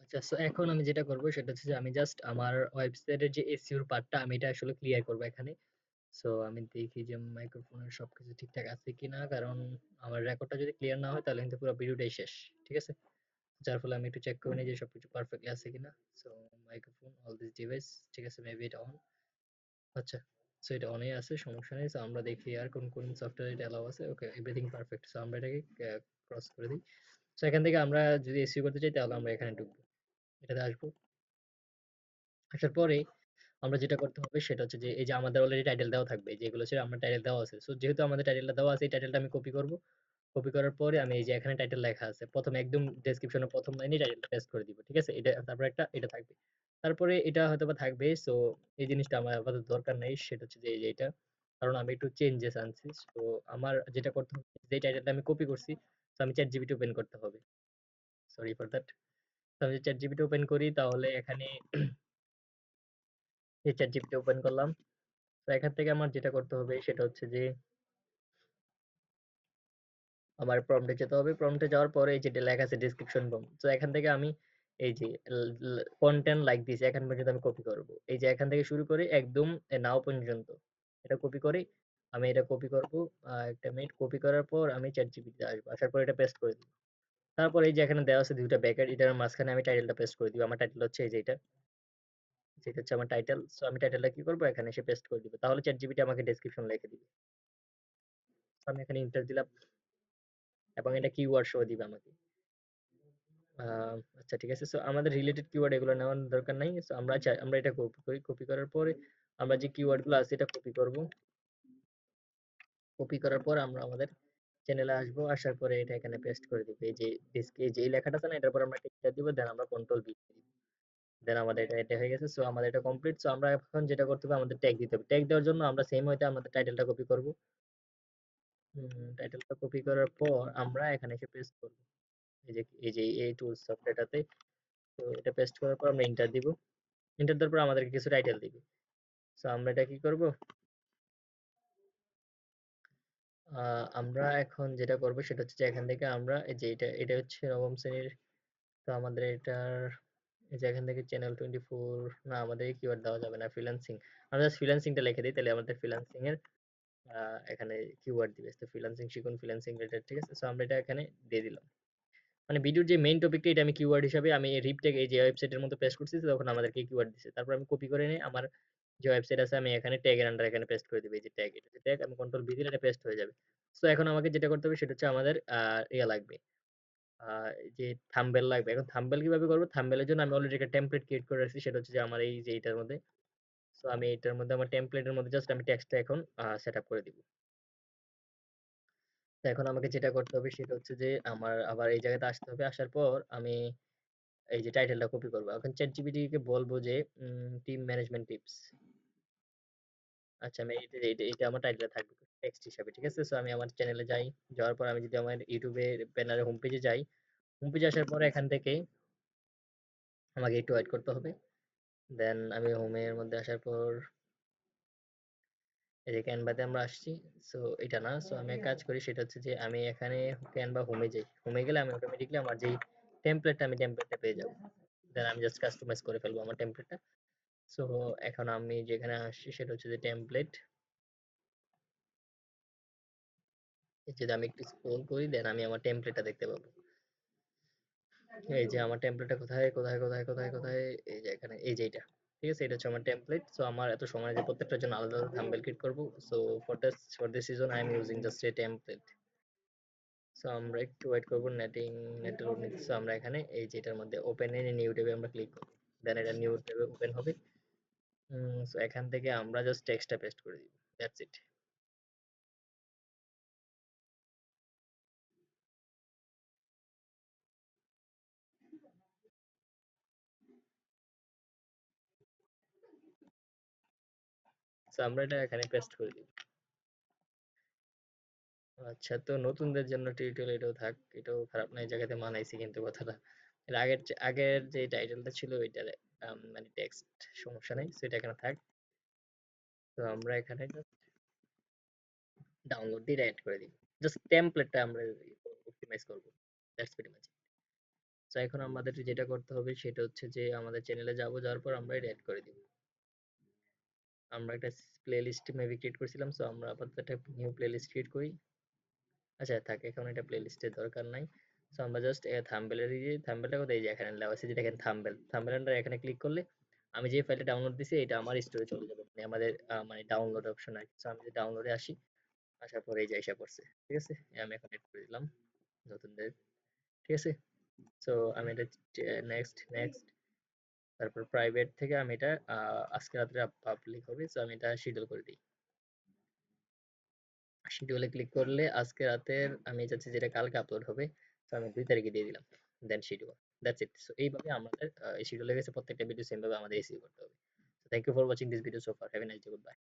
আচ্ছা, সো এখন আমি যেটা করব সেটা হচ্ছে যে আমি জাস্ট আমার ওয়েবসাইটের যে এসইও পার্টটা আমি এটা আসলে ক্লিয়ার করব এখানে। সো আমি দেখি যে মাইক্রোফোনের সবকিছু ঠিকঠাক আছে কিনা, কারণ আমার রেকর্ডটা যদি ক্লিয়ার না হয় তাহলে কিন্তু পুরো ভিডিওটাই শেষ। ঠিক আছে? যার ফলে আমি একটু চেক করে নিই যে সবকিছু পারফেক্টলি আছে কিনা। So microphone all this device, ঠিক আছে, মেবি এটা অন। আচ্ছা, সো এটা অনই আছে, সমস্যা নেই। সো আমরা দেখি আর কোন কোন সফটওয়্যার এটা অ্যালাউ আছে। ওকে, এভরিথিং পারফেক্ট। সো আমরা এটাকে ক্রস করে দিই। সো এখান থেকে আমরা যদি এসইও করতে চাই তাহলে আমরা এখানে ঢুকবো, এটাতে আসবো। আসার পরে আমরা যেটা করতে হবে সেটা হচ্ছে যে এই যে আমাদের অলরেডি টাইটেল দেওয়া থাকবে, যেগুলো ছিল আমার টাইটেল দেওয়া আছে। সো যেহেতু আমাদের টাইটেলটা দেওয়া আছে, এই টাইটেলটা আমি কপি করব। কপি করার পরে আমি এই যে এখানে টাইটেল লেখা আছে, প্রথমে একদম ডেসক্রিপশনের প্রথম লাইনে টাইটেলটা পেস্ট করে দিব। ঠিক আছে? এটা তারপর একটা এটা থাকবে। তারপরে এটা হয়তোবা থাকবে। সো এই জিনিসটা আমার আপাতত দরকার নেই, সেটা হচ্ছে যে এই যে এটা, কারণ আমি একটু চেঞ্জেস আনছি। তো আমার যেটা করতে হবে, যে টাইটেলটা আমি কপি করছি, তো আমি চ্যাট জিপিটি ওপেন করতে হবে। Sorry for that. তো আমি চ্যাট জিপিটি ওপেন করি তাহলে এখানে এই চ্যাট জিপিটি ওপেন করলাম। তো এখান থেকে আমার যেটা করতে হবে সেটা হচ্ছে যে আমার প্রম্পটে যেতে হবে। প্রম্পটে যাওয়ার পরে এই যেটা লেখা আছে ডেসক্রিপশন বক্স, তো এখান থেকে আমি এই যে কন্টেন্ট লাইক দিস এখান পর্যন্ত আমি কপি করব। এই যে এখান থেকে শুরু করে একদম নাও পর্যন্ত এটা কপি করে আমি এটা কপি করব। একটা মিনিট, কপি করার পর আমি চ্যাট জিপিটিতে আসবো, আসার পর এটা পেস্ট করে দিব। তারপর এই যে এখানে দেওয়া আছে দুইটা ব্র্যাকেট, এটার মাঝখানে আমি টাইটেলটা পেস্ট করে দিব। আমার টাইটেল হচ্ছে এই যে এটা, যেটা হচ্ছে আমার টাইটেল। সো আমি টাইটেলটা কি করব, এখানে এসে পেস্ট করে দিব, তাহলে চ্যাট জিপিটি আমাকে ডেসক্রিপশন লিখে দিবে। তো আমি এখানে ইন্টার দিলাম এবং এটা কিওয়ার্ড সহ দিবে আমাকে। আচ্ছা, ঠিক আছে। সো আমাদের রিলেটেড কিওয়ার্ড এগুলো নেওয়ার দরকার নাই। সো আমরা এটা কপি করি। কপি করার পরে আমরা যে কিওয়ার্ড গুলো আছে এটা কপি করব। কপি করার পর আমরা আমাদের চ্যানেলে আসবো। আসার পরে এটা এখানে পেস্ট করে দিব। এই যে এই যে এই লেখাটা আছে না, এটার পর আমরা টিকটা দিব, দেন আমরা কন্ট্রোল ভি দিব। দেন আমাদের এটা হয়ে গেছে। সো আমাদের এটা কমপ্লিট। সো আমরা এখন যেটা করতে হবে, আমাদের ট্যাগ দিতে হবে। ট্যাগ দেওয়ার জন্য আমরা সেম ওয়েতে আমাদের টাইটেলটা কপি করব। টাইটেলটা কপি করার পর আমরা এখানে এসে পেস্ট করব। এই যে এই টুলস সফটওয়্যারটাতে। তো এটা পেস্ট করার পর আমরা এন্টার দিব। এন্টার দেওয়ার পর আমাদেরকে কিছু টাইটেল দিবে। সো আমরা এটা কি করব, আমরা এখন যেটা করব সেটা হচ্ছে যে এখান থেকে আমরা এই যে এটা হচ্ছে নবম শ্রেণীর। তো আমাদের এটার এই যে এখান থেকে চ্যানেল 24, না আমাদের কিওয়ার্ড দেওয়া যাবে না, ফ্রিল্যান্সিং। আমরা জাস্ট ফ্রিল্যান্সিংটা লিখে দিই, তাহলে আমাদের ফ্রিল্যান্সিং এর এখানে কিওয়ার্ড দিবে। তো ফ্রিল্যান্সিং শিখুন, ফ্রিল্যান্সিং রিলেটেড। ঠিক আছে? সো আমরা এটা এখানে দিয়ে দিলাম। মানে ভিডিওর যে মেইন টপিকটা এটা আমি কিওয়ার্ড হিসাবে আমি রিপ ট্যাগ এই যে ওয়েবসাইটের মধ্যে পেস্ট করছি, তখন আমাদেরকে কিওয়ার্ড দিছে। তারপর আমি কপি করে নিয়ে আমার যে ওয়েবসাইট আছে আমি এখানে ট্যাগের আন্ডার এখানে পেস্ট করে দিব। এই যে ট্যাগ, এটা যে ট্যাগ, আমি কন্ট্রোল ভি দিলে এটা পেস্ট হয়ে যাবে। সো এখন আমাকে যেটা করতে হবে সেটা হচ্ছে আমাদের ইয়া লাগবে, এই যে থাম্বনেল লাগবে। এখন থাম্বনেল কিভাবে করব, থাম্বনেলের জন্য আমি অলরেডি একটা টেমপ্লেট ক্রিয়েট করে রাখছি, সেটা হচ্ছে যে আমার এই যে এটার মধ্যে। সো আমি এটার মধ্যে আমার টেমপ্লেটের মধ্যে জাস্ট আমি টেক্সটটা এখন সেটআপ করে দিব। তো এখন আমাকে যেটা করতে হবে সেটা হচ্ছে যে আমার আবার এই জায়গাতে আসতে হবে। আসার পর আমি এই যে টাইটেলটা কপি করব। এখন ChatGPT কে বলবো যে টিম ম্যানেজমেন্ট টিপস। আচ্ছা, আমি এটা আমার টাইটেলে থাকবে টেক্সট হিসাবে। ঠিক আছে? সো আমি আমার চ্যানেলে যাই। যাওয়ার পর আমি যদি আমার ইউটিউবে ব্যানারে হোম পেজে যাই, হোম পেজে আসার পর এখান থেকে আমাকে একটু ওয়েট করতে হবে। দেন আমি হোমের মধ্যে আসার পর এই যে ক্যানভাতে আমরা আসছি। সো এটা না। সো আমি এক কাজ করি সেটা হচ্ছে যে আমি এখানে ক্যানভা হোমে যাই। হোমে গেলে আমি অটোমেটিক্যালি আমার যেই টেমপ্লেটটা আমি টেমপ্লেটটা পেয়ে যাবো। দেন আমি জাস্ট কাস্টমাইজ করে ফেলবো আমার টেমপ্লেটটা। সো এখন আমি যেখানে আসছি সেটা হচ্ছে যে টেমপ্লেট। যদি আমি একটু স্ক্রল করি দেন আমি আমার টেমপ্লেটটা দেখতে পাবো। এই যে আমার টেমপ্লেটটা কোথায় কোথায় কোথায় কোথায় কোথায়, এই যে এখানে, এই যে এটা। ঠিক আছে? এটা হচ্ছে আমার টেমপ্লেট। সো আমার এত সময় যে প্রত্যেকটার জন্য আলাদা আলাদা থাম্বনেল ক্রিয়েট করবো। So for this season I am using just a template. So আমরা একটু ওয়েট করবো, নেট লোড নিতে। সো আমরা এখানে এই যে এটার মধ্যে ওপেন ইন নিউ ট্যাবে আমরা ক্লিক করবো। দেন এটা নিউ ট্যাবে ওপেন হবে। সো এখান থেকে আমরা জাস্ট টেক্সটটা পেস্ট করে দিব। That's it. সো আমরা এটা এখানে পেস্ট করে দিব। আচ্ছা, তো নতুনদের জন্য টিউটোরিয়াল এটাও থাক, এটাও খারাপ না, এই জায়গাতে মানাইছি কিন্তু কথাটা। এর আগের যে টাইটেলটা ছিল ওইটার মানে টেক্সট সমস্যা নেই, সেটা এখানে থাক। তো আমরা এখানে ডাউনলোড দিয়ে অ্যাড করে দিই। জাস্ট টেমপ্লেটটা আমরা অপটিমাইজ করব। That's very much. তো এখন আমাদের যেটা করতে হবে সেটা হচ্ছে যে আমাদের চ্যানেলে যাব, যাওয়ার পর আমরা এটা এড করে দিব। আমরা একটা প্লে লিস্ট মেবি ক্রিয়েট করেছিলাম, সো আমরা আপাতত একটা নিউ প্লে লিস্ট ক্রিয়েট করি। আচ্ছা থাক, এখন এটা প্লে লিস্টের দরকার নাই। সো আমরা জাস্ট থাম্বনেলের এই যে থাম্বনেলটা কোথায়, এই যে এখানে দেওয়া আছে যে দেখেন থাম্বনেল, থাম্বনেলটা এখানে ক্লিক করলে আমি যে ফাইলটা ডাউনলোড দিছি এটা আমার স্টোরে চলে যাবে, মানে আমাদের মানে ডাউনলোড অপশন আর কি। সো আমি যদি ডাউনলোডে আসি, আসার পরে এই যে এসে পড়ছে, ঠিক আছে। আমি এখন এড করে দিলাম নতুনদের, ঠিক আছে। সো আমি এটা নেক্সট নেক্সট, তারপর প্রাইভেট থেকে আমি এটা আজকে রাত্রে পাবলিক হবে, সো আমি এটা শিডিউল করে দিই। শিডিউলে ক্লিক করলে আজকে রাতের আমি চাচ্ছি যেটা কালকে আপলোড হবে, তো আমি 2 তারিখে দিয়ে দিলাম, দেন শিডিউল, দ্যাটস ইট। সো এইভাবে আমাদের এই শিডিউলে গেছে প্রত্যেকটা ভিডিও সেম ভাবে আমাদের এসিও করতে হবে। Thank you for watching this video so far, have a nice day, good bye.